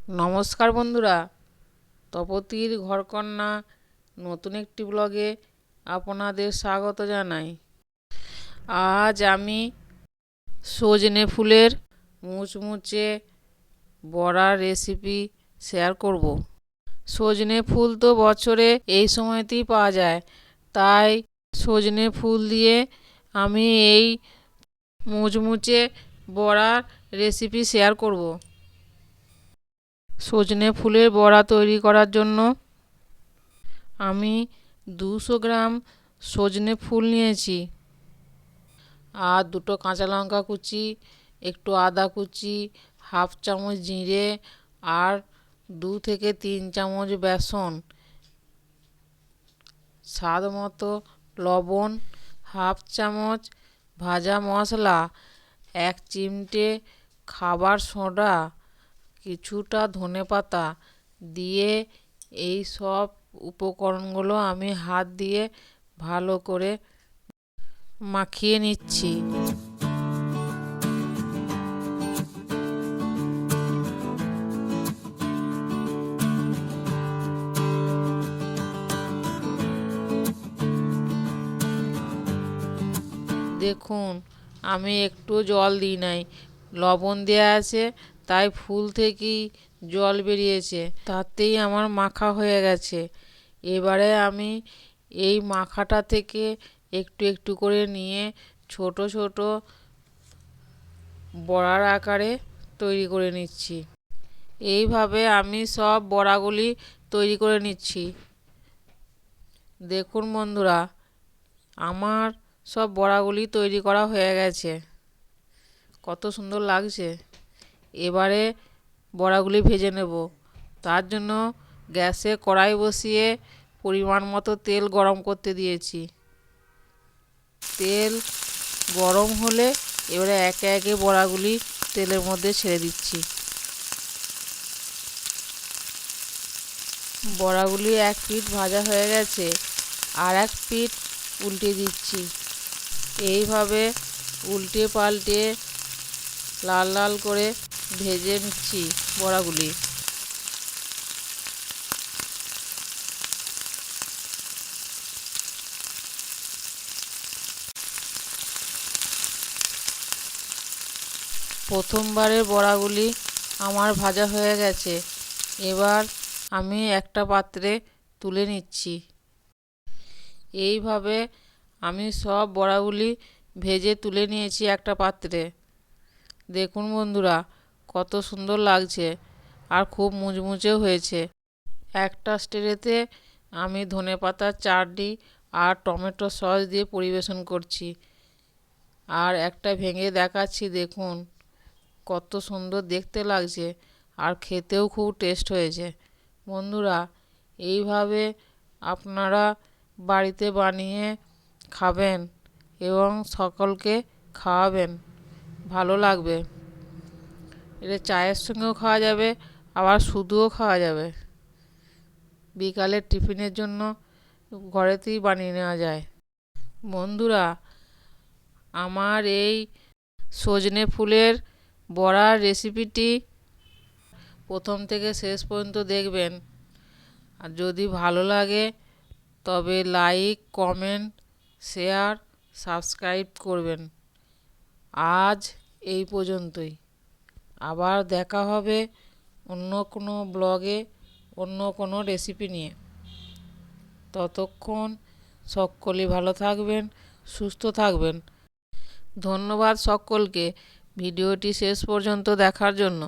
নমস্কার বন্ধুরা, তপতির ঘরকন্না নতুন একটি ব্লগে আপনাদের স্বাগত জানাই। আজ আমি সজনে ফুলের মুচমুচে বড়ার রেসিপি শেয়ার করব। সজনে ফুল তো বছরে এই সময়তেই পাওয়া যায়, তাই সজনে ফুল দিয়ে আমি এই মুচমুচে বড়ার রেসিপি শেয়ার করব। সজনে ফুলের বড়া তৈরি করার জন্য আমি 200 গ্রাম সজনে ফুল নিয়েছি, আর দুটো কাঁচা লঙ্কা কুচি, একটু আদা কুচি, হাফ চামচ জিরে, আর 2 থেকে 3 চামচ বেসন, স্বাদ মতো লবণ, হাফ চামচ ভাজা মশলা, 1 চিমটে খাবার সোডা, কিছুটা ধনেপাতা দিয়ে এই সব উপকরণগুলো আমি হাত দিয়ে ভালো করে মাখিয়ে নিচ্ছি। দেখুন, আমি একটু জল দিই নাই, লবণ দেওয়া আছে, তাই ফুল থেকেই জল বেরিয়েছে, তাতেই আমার মাখা হয়ে গেছে। এবারে আমি এই মাখাটা থেকে একটু একটু করে নিয়ে ছোট ছোট বড়ার আকারে তৈরি করে নিচ্ছি। এইভাবে আমি সব বড়াগুলি তৈরি করে নিচ্ছি। দেখুন বন্ধুরা, আমার সব বড়াগুলি তৈরি করা হয়ে গেছে, কত সুন্দর লাগছে। এবারে বড়াগুলি ভেজে নেব। তার জন্য গ্যাসে কড়াই বসিয়ে পরিমাণ মতো তেল গরম করতে দিয়েছি। তেল গরম হলে এবারে একে একে বড়াগুলি তেলের মধ্যে ছেড়ে দিচ্ছি। বড়াগুলি এক পিঠ ভাজা হয়ে গেছে, আর এক পিঠ উল্টে দিচ্ছি। এইভাবে উল্টে পাল্টে লাল লাল করে ভেজে নিচ্ছি বড়াগুলি। প্রথমবারের বড়াগুলি আমার ভাজা হয়ে গেছে, এবার আমি একটা পাত্রে তুলে নিচ্ছি। এইভাবে আমি সব বড়াগুলি ভেজে তুলে নিয়েছি একটা পাত্রে। দেখুন বন্ধুরা, কত সুন্দর লাগছে, আর খুব মুচমুচেও হয়েছে। একটা স্ট্রেতে আমি ধনেপাতার চাটনি আর টমেটো সস দিয়ে পরিবেশন করছি, আর একটা ভেঙে দেখাচ্ছি। দেখুন কত সুন্দর দেখতে লাগছে, আর খেতেও খুব টেস্ট হয়েছে। বন্ধুরা, এইভাবে আপনারা বাড়িতে বানিয়ে খাবেন এবং সকলকে খাওয়াবেন, ভালো লাগবে। এটা চায়ের সঙ্গেও খাওয়া যাবে, আবার শুধুও খাওয়া যাবে। বিকালের টিফিনের জন্য ঘরেতেই বানিয়ে নেওয়া যায়। বন্ধুরা, আমার এই সজনে ফুলের বড়ার রেসিপিটি প্রথম থেকে শেষ পর্যন্ত দেখবেন, আর যদি ভালো লাগে তবে লাইক, কমেন্ট, শেয়ার, সাবস্ক্রাইব করবেন। আজ এই পর্যন্তই, আবার দেখা হবে অন্য কোনো ব্লগে অন্য কোনো রেসিপি নিয়ে। ততক্ষণ সকলে ভালো থাকবেন, সুস্থ থাকবেন। ধন্যবাদ সকলকে ভিডিওটি শেষ পর্যন্ত দেখার জন্য।